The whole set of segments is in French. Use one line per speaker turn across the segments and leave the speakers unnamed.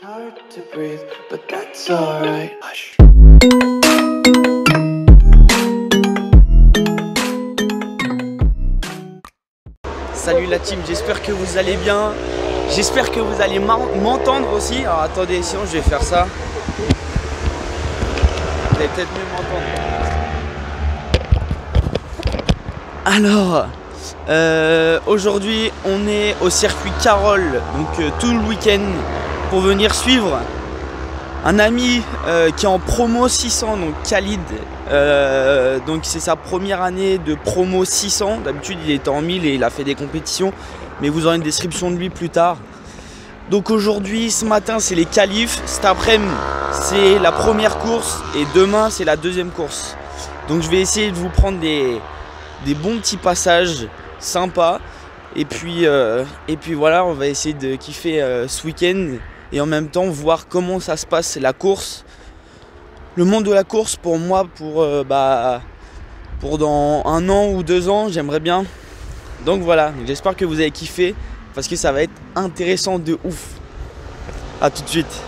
hard to breathe, but that's alright. Hush.
Salut la team, j'espère que vous allez bien. J'espère que vous allez m'entendre aussi. Alors attendez, sinon je vais faire ça. Vous allez peut-être mieux m'entendre. Alors, aujourd'hui on est au circuit Carole, donc tout le week-end, pour venir suivre un ami qui est en promo 600, donc Khalid. Donc c'est sa première année de promo 600. D'habitude il était en 1000 et il a fait des compétitions, mais vous aurez une description de lui plus tard. Donc aujourd'hui, ce matin c'est les qualifs, cet après-midi c'est la première course et demain c'est la deuxième course. Donc je vais essayer de vous prendre des bons petits passages sympas et puis voilà, on va essayer de kiffer ce week-end et en même temps voir comment ça se passe la course. Le monde de la course pour moi, pour dans 1 an ou 2 ans, j'aimerais bien. Donc voilà, j'espère que vous avez kiffé parce que ça va être intéressant de ouf. A tout de suite.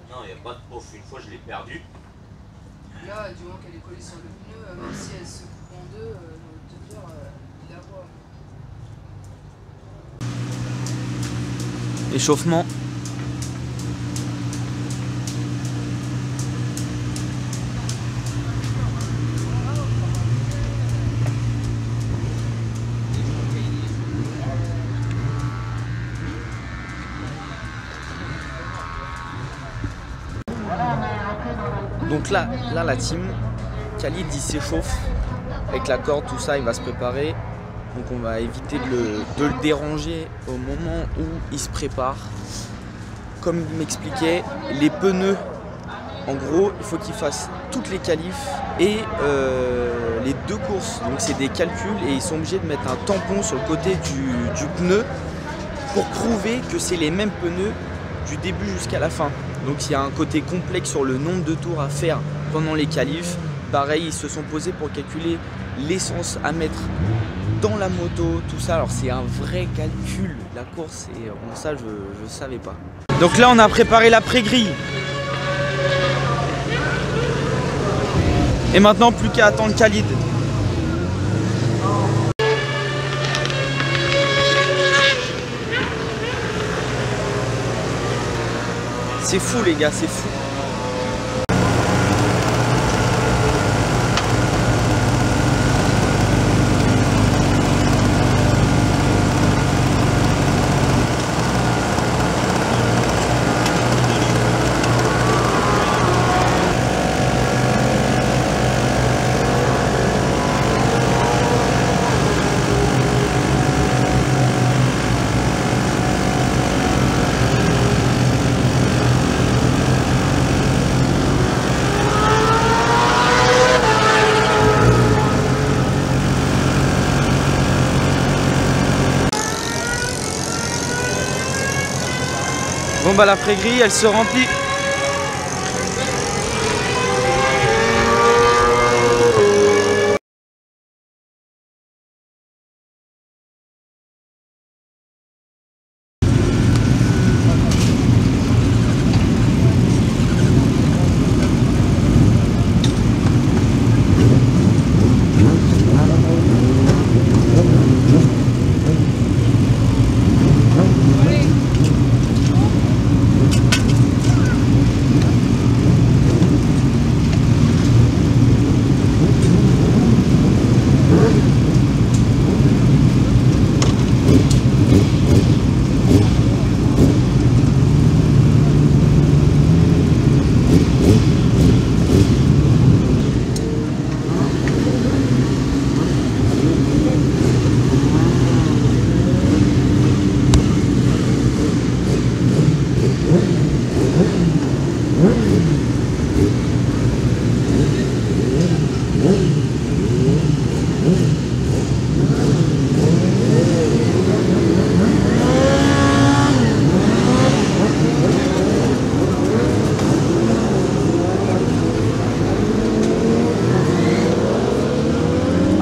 Non, il n'y a pas de prof. Une fois, je l'ai perdu.
Là, du moment qu'elle est collée sur le pneu, même si elle se coupe en deux, je vais te dire, il la voit.
Échauffement. Donc là la team, Khalid il s'échauffe avec la corde, tout ça, il va se préparer. Donc on va éviter de le déranger au moment où il se prépare. Comme il m'expliquait, les pneus, en gros, il faut qu'il fasse toutes les qualifs et les 2 courses. Donc c'est des calculs et ils sont obligés de mettre un tampon sur le côté du pneu pour prouver que c'est les mêmes pneus du début jusqu'à la fin. Donc il y a un côté complexe sur le nombre de tours à faire pendant les qualifs. Pareil, ils se sont posés pour calculer l'essence à mettre dans la moto, tout ça. Alors c'est un vrai calcul, la course, et bon, ça je savais pas. Donc là on a préparé la pré-grille. Et maintenant plus qu'à attendre Khalid. C'est fou les gars, c'est fou. Bon bah la prairie elle se remplit.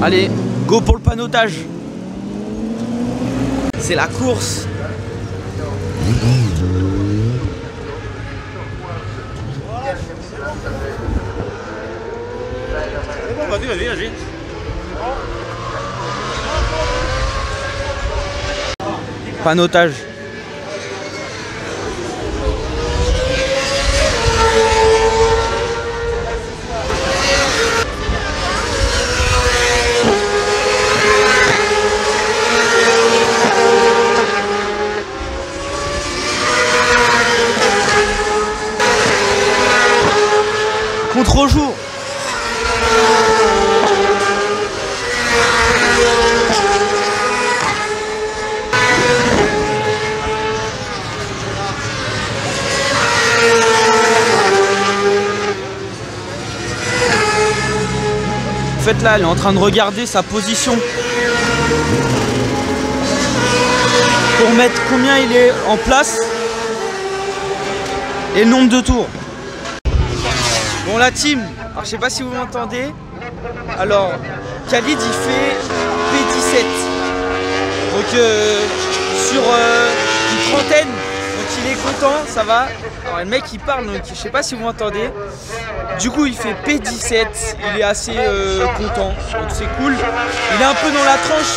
Allez, go pour le panotage. C'est la course.
Vas-y.
Panotage. Contre-jour. En fait là, elle est en train de regarder sa position pour mettre combien il est en place et le nombre de tours. Bon la team, alors je sais pas si vous m'entendez. Alors Khalid il fait P17. Donc sur une trentaine. Donc il est content, ça va. Alors le mec il parle, donc je sais pas si vous m'entendez. Du coup il fait P17, il est assez content, donc c'est cool. Il est un peu dans la tranche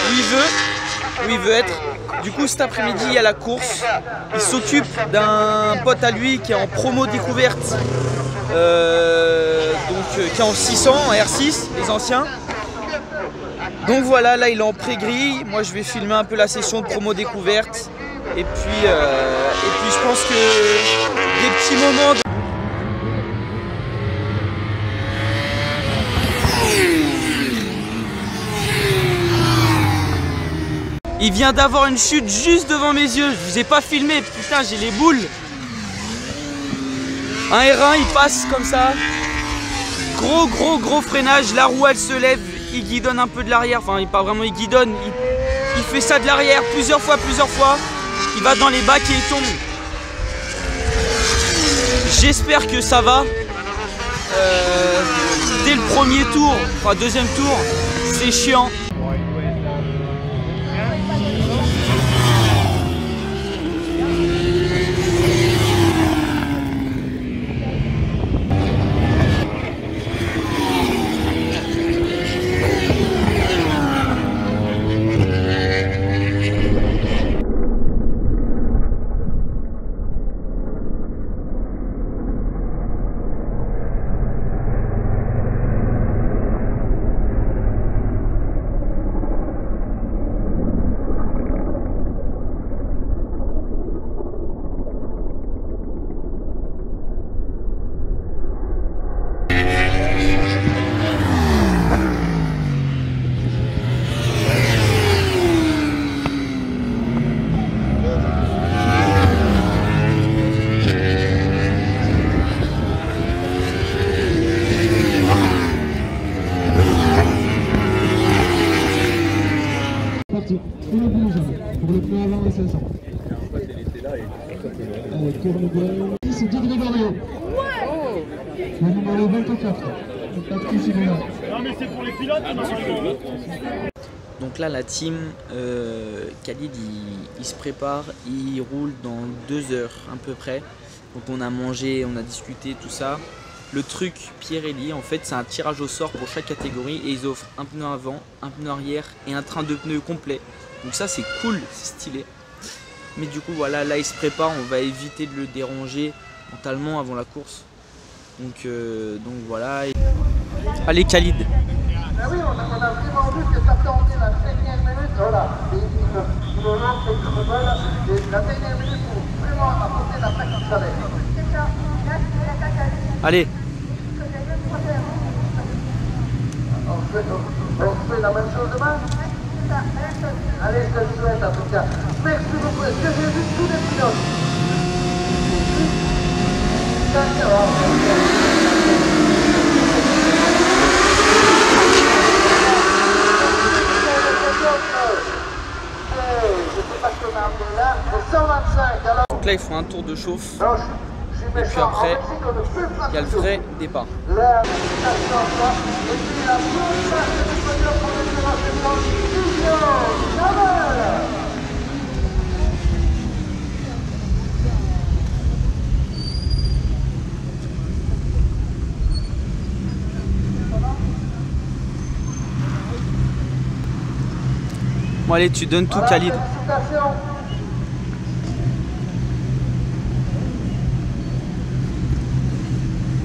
où il veut être. Du coup cet après-midi il y a la course. Il s'occupe d'un pote à lui qui est en promo découverte. Qui est en 600, en R6, les anciens. Donc voilà, là il est en pré-grille. Moi je vais filmer un peu la session de promo découverte. Et puis je pense que des petits moments de... Il vient d'avoir une chute juste devant mes yeux. Je vous ai pas filmé, putain j'ai les boules. Un R1 il passe comme ça. Gros freinage, la roue elle se lève, il guidonne un peu de l'arrière, enfin pas vraiment il guidonne, il fait ça de l'arrière plusieurs fois, il va dans les bacs et il tombe. J'espère que ça va. Dès le premier tour, enfin deuxième tour, c'est chiant.
C'est Dieu Grégorio. Le numéro 24. Non mais c'est pour les pilotes normalement.
Donc là la team, Khalid il se prépare, il roule dans 2 heures à peu près. Donc on a mangé, on a discuté, tout ça. Le truc Pirelli en fait c'est un tirage au sort pour chaque catégorie et ils offrent un pneu avant, un pneu arrière et un train de pneus complet. Donc ça c'est cool, c'est stylé. Mais du coup voilà, là il se prépare, on va éviter de le déranger mentalement avant la course. Donc voilà. Allez Khalid.
Ah oui, on a vraiment vu que ça tournait la dernière minute, voilà. Il me lance les crevettes, et la dernière minute pour vraiment apporter l'attaque qu'il fallait.
Allez.
On fait la même chose demain? Allez, je te le souhaite en tout cas. Merci beaucoup. Est-ce que j'ai vu tous les pilotes?
Donc là ils font un tour de chauffe et puis après il y a le vrai départ. Bon allez, tu donnes tout Khalid.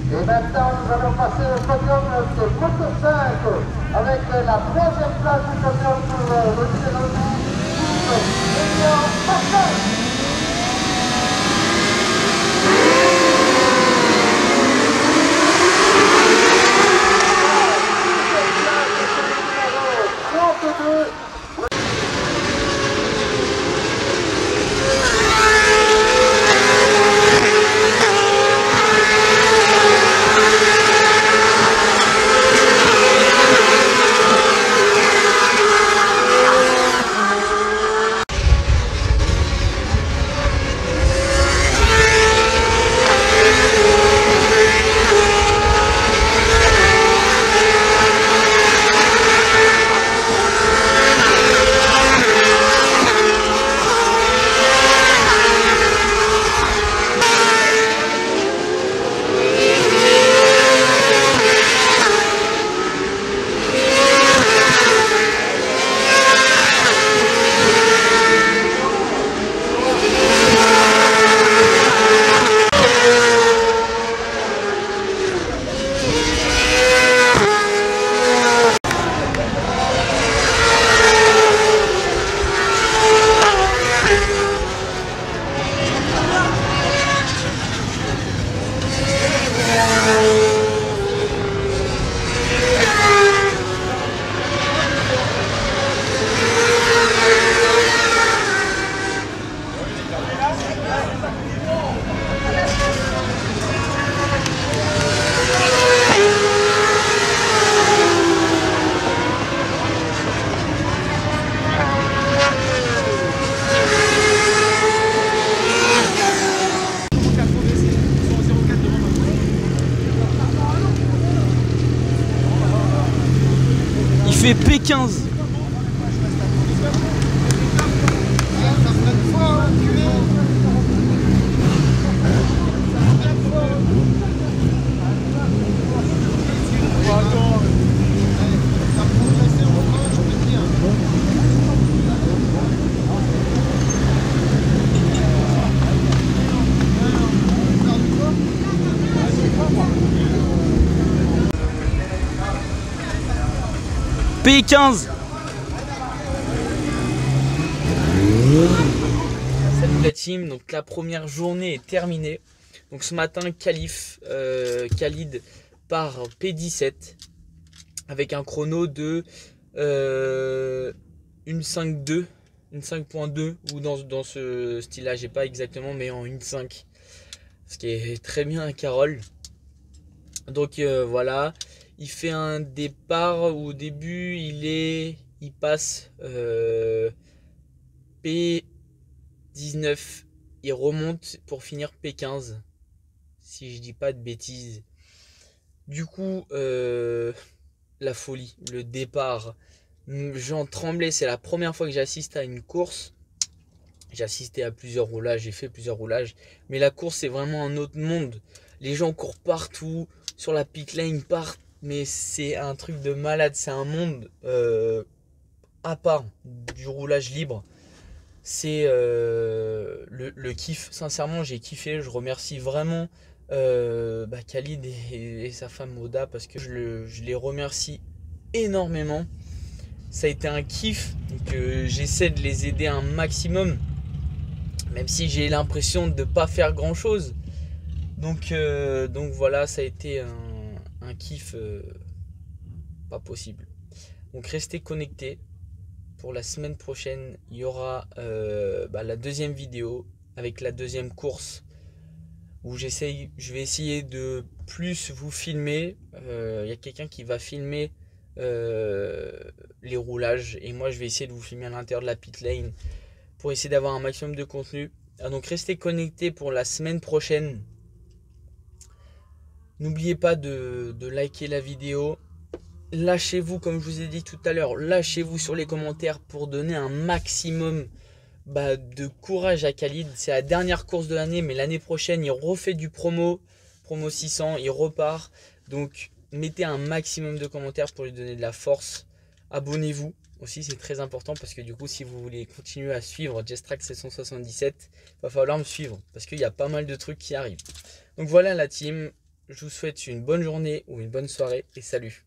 Et maintenant, nous allons passer au podium de Moto 5 avec la 3e place du podium pour le numéro 10 pour Emilian Martin.
fait P15. P15. Salut la team, donc la première journée est terminée. Donc ce matin, Khalid part P17 avec un chrono de une 5.2 ou dans ce style-là, j'ai pas exactement, mais en 1.5, ce qui est très bien Carole. Donc voilà. Il fait un départ où au début il passe P19, il remonte pour finir P15, si je dis pas de bêtises. Du coup, la folie, le départ, j'en tremblais. C'est la première fois que j'assiste à une course. J'ai assisté à plusieurs roulages, j'ai fait plusieurs roulages, mais la course c'est vraiment un autre monde. Les gens courent partout, sur la pit lane partent, mais c'est un truc de malade. C'est un monde à part du roulage libre. C'est le kiff. Sincèrement, j'ai kiffé. Je remercie vraiment Khalid et sa femme Oda parce que je les remercie énormément. Ça a été un kiff. Donc j'essaie de les aider un maximum, même si j'ai l'impression de ne pas faire grand chose. Donc voilà, ça a été un kiff pas possible. Donc restez connectés. Pour la semaine prochaine, il y aura la deuxième vidéo avec la deuxième course où je vais essayer de plus vous filmer. Il y a quelqu'un qui va filmer les roulages et moi je vais essayer de vous filmer à l'intérieur de la pit lane pour essayer d'avoir un maximum de contenu. Donc restez connectés pour la semaine prochaine. N'oubliez pas de liker la vidéo. Lâchez-vous, comme je vous ai dit tout à l'heure, lâchez-vous sur les commentaires pour donner un maximum de courage à Khalid. C'est la dernière course de l'année, mais l'année prochaine, il refait du promo 600, il repart. Donc, mettez un maximum de commentaires pour lui donner de la force. Abonnez-vous aussi, c'est très important parce que du coup, si vous voulez continuer à suivre Jestrack 777, il va falloir me suivre parce qu'il y a pas mal de trucs qui arrivent. Donc voilà la team, je vous souhaite une bonne journée ou une bonne soirée et salut.